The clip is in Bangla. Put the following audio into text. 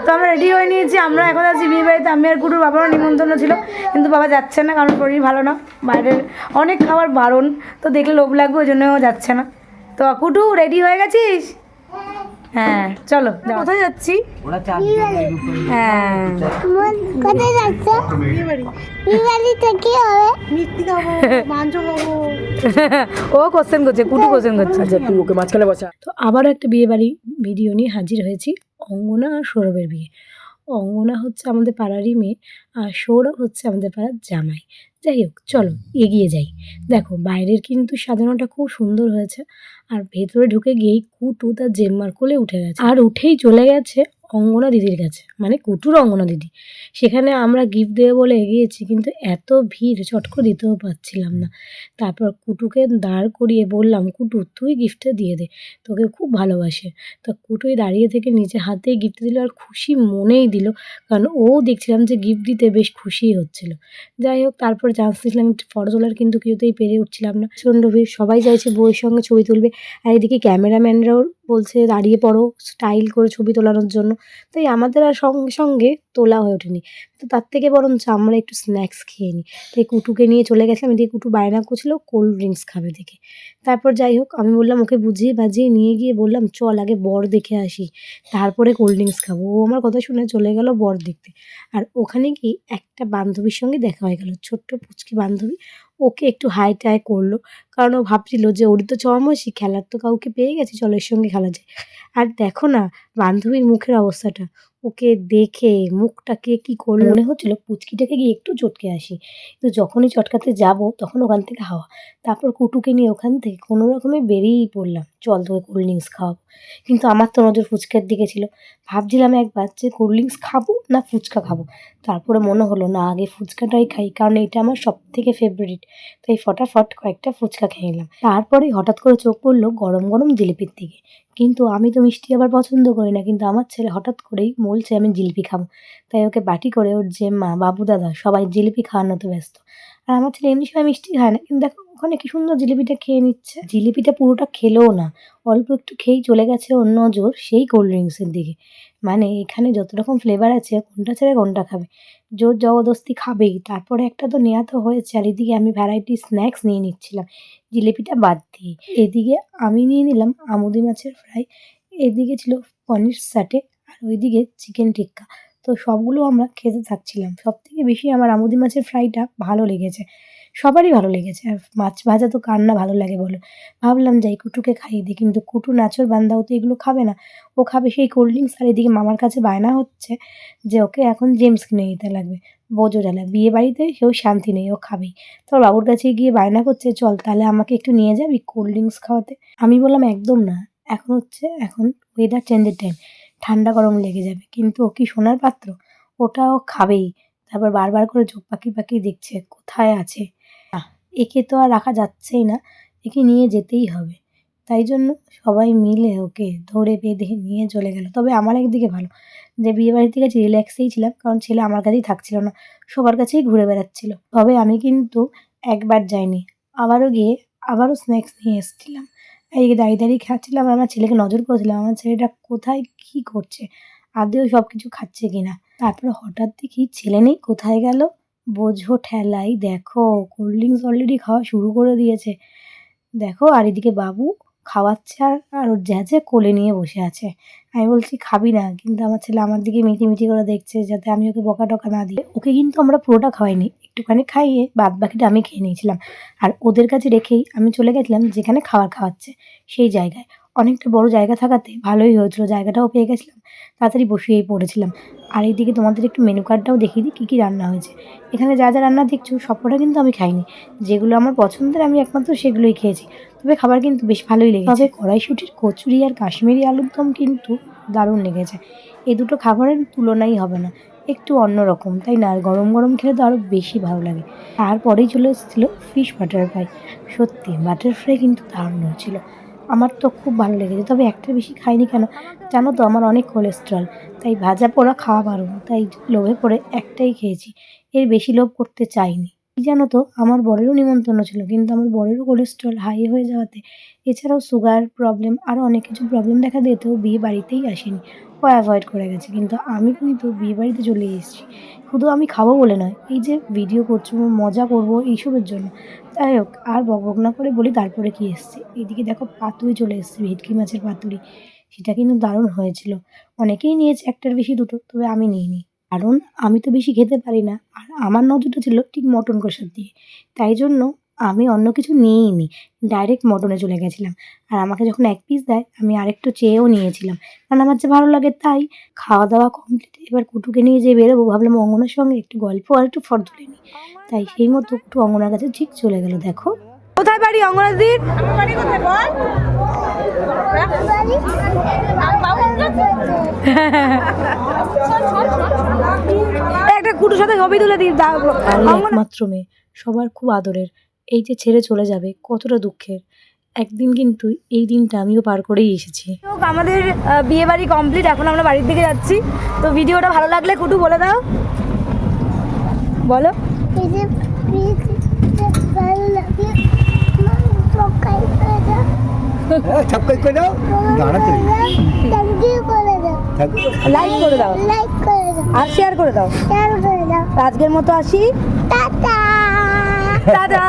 তো আমরা রেডি হয়ে নিয়েছি, আমরা এখন আছি বিয়ে বাড়িতে। আমি আর কুটুর বাবারও নিমন্ত্রণ ছিল, কিন্তু বাবা যাচ্ছে না, কারণ শরীর ভালো না, বাইরের অনেক খাবার বারণ, তো দেখলে লোভ লাগবে, ওই জন্য যাচ্ছে না। তো কুটু রেডি হয়ে গেছিস? হ্যাঁ চলো। কোথায় যাচ্ছি? হ্যাঁ কোথায় যাচ্ছ? বিয়েবাড়িতে কি হবে? মিষ্টি খাবো, মাংস খাবো। ও কোশ্চেন করছে, কুটু কোশ্চেন করছে। আচ্ছা তুই ওকে মাঝখানে বসা। তো আবার একটা বিয়ে বাড়ি ভিডিও নিয়ে হাজির হয়েছি। অঙ্গনা আর সৌরভের বিয়ে। অঙ্গনা হচ্ছে আমাদের পাড়ারই মেয়ে, আর সৌরভ হচ্ছে আমাদের পাড়ার জামাই। যাই হোক চলো এগিয়ে যাই। দেখো বাইরের কিন্তু সাজানোটা খুব সুন্দর হয়েছে, আর ভেতরে ঢুকে গিয়েই কুটু তার জেম্মার কোলে উঠে গেছে, আর উঠেই চলে গেছে অঙ্গনা দিদির কাছে, মানে কুটুর অঙ্গনা দিদি। সেখানে আমরা গিফট দেবে বলে এগিয়েছি, কিন্তু এত ভিড় চট করে দিতেও পারছিলাম না। তারপর কুটুকে দাঁড় করিয়ে বললাম, কুটু তুই গিফটটা দিয়ে দে, তোকে খুব ভালোবাসে। তো কুটুই দাঁড়িয়ে থেকে নিজে হাতেই গিফট দিল, আর খুশি মনেই দিল, কারণ ও দেখছিলাম যে গিফট দিতে বেশ খুশিই হচ্ছিল। যাই হোক তারপর চান্স নিয়েছিলাম একটু ফটো তোলার, কিন্তু কিছুতেই পেরে উঠছিলাম না, প্রচণ্ড ভিড়, সবাই চাইছে বউয়ের সঙ্গে ছবি তুলবে, আর এদিকে ক্যামেরাম্যানরাও বলছে দাঁড়িয়ে পড়ো স্টাইল করে ছবি তোলানোর জন্য। তাই আমাদের আর সঙ্গে সঙ্গে তোলা হয়ে ওঠেনি। তো তার থেকে বরঞ্চ আমরা একটু স্ন্যাক্স খেয়ে নিই। তাই কুটুকে নিয়ে চলে গেছিলাম, এদিকে কুটু বায়না করছিল কোল্ড ড্রিঙ্কস খাবে দেখে। তারপর যাই হোক আমি বললাম, ওকে বুঝিয়ে বাজিয়ে নিয়ে গিয়ে বললাম চল আগে বর দেখে আসি, তারপরে কোল্ড ড্রিঙ্কস খাবো। ও আমার কথা শুনে চলে গেল বর দেখতে। আর ওখানে কি একটা বান্ধবীর সঙ্গে দেখা হয়ে গেল, ছোট্ট পুচকি বান্ধবী। ওকে একটু হাই টাই করলো, কারণ ও ভাবছিল যে ওরই তো চমাসি, খেলার তো কাউকে পেয়ে গেছে, চলো এর সঙ্গে খেলা যায়। আর দেখো না বান্ধবীর মুখের অবস্থাটা, ওকে দেখে মুখটাকে কি করলো, মনে হচ্ছিল পুচকিটাকে গিয়ে একটু চটকে আসি। তো যখনই চটকাতে যাব তখন ওখান থেকে হাওয়া। তারপর কুটুকে নিয়ে ওখান থেকে কোনো রকমে বেরিয়েই পড়লাম, চল তোকে কোল্ড ড্রিঙ্কস খাওয়াবো। কিন্তু আমার তো নজর ফুচকার দিকে ছিল। ভাবছিলাম একবার যে কোল্ড ড্রিঙ্কস খাবো না ফুচকা খাবো। তারপরে মনে হলো না আগে ফুচকাটাই খাই, কারণ এটা আমার সবথেকে ফেভারিট। তাই ফটাফট কয়েকটা ফুচকা খেয়ে নিলাম। তারপরেই হঠাৎ করে চোখ পড়লো গরম গরম জিলিপির দিকে। কিন্তু আমি তো মিষ্টি আবার পছন্দ করি না, কিন্তু আমার ছেলে হঠাৎ করেই বলছে আমি জিলিপি খাবো। তাই ওকে বাটি করে ওর জেম্মা, বাবু দাদা সবাই জিলিপি খাওয়ানোতে ব্যস্ত। আর আমার ছেলে এমনি সময় মিষ্টি খায় না, কিন্তু দেখো ওখানে কি সুন্দর জিলিপিটা খেয়ে নিচ্ছে। জিলিপিটা পুরোটা খেলোও না, অল্প একটু খেয়েই চলে গেছে ওর নজর সেই কোল্ড ড্রিঙ্কসের দিকে। মানে এখানে যত রকম ফ্লেভার আছে কোনটা ছেড়ে কোনটা খাবে, জোর জবরদস্তি খাবেই। তারপরে একটা তো নেওয়া তো হয়েছে, আর এদিকে আমি ভ্যারাইটি স্ন্যাক্স নিয়ে নিচ্ছিলাম জিলিপিটা বাদ দিয়ে। এদিকে আমি নিয়ে নিলাম আমুদি মাছের ফ্রাই, এদিকে ছিল পনির সাটে, আর ওইদিকে চিকেন টিক্কা। তো সবগুলো আমরা খেতে থাকছিলাম। সবথেকে বেশি আমার আমুদি মাছের ফ্রাইটা ভালো লেগেছে, সবারই ভালো লেগেছে। আর মাছ ভাজা তো কার না ভালো লাগে বলো। ভাবলাম যাই কুটুকে খাইয়ে দিই, কিন্তু কুটু নাছোড় বান্দা, ও তো এগুলো খাবে না। ও খাবে সেই কোল্ড ড্রিঙ্কস, আর এদিকে মামার কাছে বায়না হচ্ছে যে ওকে এখন জেমস কিনে দিতে লাগবে। বোঝো জ্বালা, বিয়ে বাড়িতে কেউ শান্তি নেই, ও খাবেই। তোর বাবুর কাছে গিয়ে বায়না করছে চল তাহলে আমাকে একটু নিয়ে যাবি কোল্ড ড্রিঙ্কস খাওয়াতে। আমি বললাম একদম না, এখন ওয়েদার চেঞ্জের টাইম, ঠান্ডা গরম লেগে যাবে। কিন্তু ও কি শোনার পাত্র, ওটা ও খাবেই। তারপর বারবার করে চোখ পাকিয়ে পাকিয়ে দেখছে কোথায় আছে। একে তো আর রাখা যাচ্ছেই না, একে নিয়ে যেতেই হবে। তাই জন্য সবাই মিলে ওকে ধরে বেঁধে নিয়ে চলে গেল। তবে আমার একদিকে ভালো যে বিয়েবাড়িতে গেছি রিল্যাক্সেই ছিলাম, কারণ ছেলে আমার কাছেই থাকছিল না, সবার কাছেই ঘুরে বেড়াচ্ছিল। তবে আমি কিন্তু একবার যাইনি, আবারও স্ন্যাক্স নিয়ে এসেছিলাম। এইদিকে দাঁড়িয়ে দাঁড়িয়ে খাচ্ছিলাম, আর আমার ছেলেকে নজর করেছিলাম আমার ছেলেটা কোথায় কী করছে, আদৌ সব কিছু খাচ্ছে কিনা। তারপরে হঠাৎ দেখি ছেলে নেই, কোথায় গেল বোঝো ঠেলাই। দেখো কোল্ড ড্রিঙ্কস অলরেডি খাওয়া শুরু করে দিয়েছে দেখো, আর এদিকে বাবু খাওয়াচ্ছে, আর ওর জ্যাজে কোলে নিয়ে বসে আছে। আমি বলছি খাবি না, কিন্তু আমার ছেলে আমার দিকে মিটিমিটি করে দেখছে যাতে আমি ওকে বকা টকা না দিই। ওকে কিন্তু আমরা পুরোটা খাওয়াইনি, একটুখানি খাইয়ে বাদ বাকিটা আমি খেয়ে নিয়েছিলাম। আর ওদের কাছে রেখেই আমি চলে গেছিলাম যেখানে খাবার খাওয়াচ্ছে সেই জায়গায়। অনেকটা বড় জায়গা থাকাতে ভালোই হয়েছিল, জায়গাটাও পেয়ে গেছিলাম, তাড়াতাড়ি বসিয়েই পড়েছিলাম। আর এইদিকে তোমাদের একটু মেনু কার্ডটাও দেখিয়ে দিই কী কী রান্না হয়েছে। এখানে যা যা রান্না দেখছো সবকটা কিন্তু আমি খাইনি, যেগুলো আমার পছন্দের আমি একমাত্র সেগুলোই খেয়েছি। তবে খাবার কিন্তু বেশ ভালোই লেগেছে। তবে কড়াইশুঁটির কচুরি আর কাশ্মীরি আলুর দম কিন্তু দারুণ লেগেছে। এই দুটো খাবারের তুলনাই হবে না, একটু অন্যরকম তাই না, আর গরম গরম খেলে তো আরও বেশি ভালো লাগে। তারপরেই চলে এসেছিলো ফিশ বাটার ফ্রাই। সত্যি বাটার ফ্রাই কিন্তু দারুণ হয়েছিল, আমার তো খুব ভালো লেগেছে। তবে একটা বেশি খাইনি কেন জানো তো, আমার অনেক কোলেস্ট্রল, তাই ভাজা পোড়া খাওয়া বারণ, তাই লোভে পড়ে একটাই খেয়েছি, এর বেশি লোভ করতে চাইনি। কি জানো তো, আমার বরেরও নিমন্ত্রণ ছিল, কিন্তু আমার বরেরও কোলেস্ট্রল হাই হয়ে যাওয়াতে, এছাড়াও সুগার প্রবলেম আরও অনেক কিছু প্রবলেম দেখা দিয়েতেও বিয়ে বাড়িতেই আসেনি, ও অ্যাভয়েড করে গেছে। কিন্তু আমি কিন্তু বিয়ে বাড়িতে চলে এসেছি, শুধু আমি খাবো বলে নয়, এই যে ভিডিও করছো, মজা করবো এইসবের জন্য। যাই হোক, আর বকবক না করে বলি তারপরে কি এসছে। এইদিকে দেখো পাতুরি চলে এসছে, ভেটকি মাছের পাতুরি। সেটা কিন্তু দারুণ হয়েছিল। অনেকেই নিয়েছে, একটার বেশি দুটো, তবে আমি নিইনি। কারণ আমি তো বেশি খেতে পারি না, আর আমার নজরটা ছিল ঠিক মটন কষার দিয়ে। তাই জন্য আমি অন্য কিছু নিইনি, ডাইরেক্ট মটনে চলে গেছিলাম। আর আমাকে যখন এক পিস দেয়, আমি আরেকটু চেয়েও নিয়েছিলাম, কারণ আমার যে ভালো লাগে তাই। খাওয়া দাওয়া কমপ্লিট, এবার কুটুকে নিয়ে যেয়ে বেরোবো, ভাবলাম অঙ্গনার সঙ্গে একটু গল্প আর একটু ফটো তুলে নিই। তাই সেই মতো একটু অঙ্গনার কাছে ঠিক চলে গেল। দেখো কোথায় বাড়ি অঙ্গনাদির? একটা কুটুর সাথে ছবি তুলে দিই। একমাত্র মেয়ে, সবার খুব আদরের, এই যে ছেড়ে চলে যাবে কতটা দুঃখের। একদিন কিন্তু এই দিনটা আমিও পার করেই এসেছি। আমাদের বিয়ে বাড়ি কমপ্লিট, এখন আমরা বাড়ির দিকে যাচ্ছি। তো ভিডিওটা ভালো লাগলে কুটু বলে দাও, বলো। ভালো লাগে সাবস্ক্রাইব করে দাও, দাঁড়াতে থ্যাংক ইউ করে দাও, লাইক করে দাও, লাইক করে দাও, আর শেয়ার করে দাও। শেয়ার করে দাও। আজকের মতো আসি, টাটা। টাটা।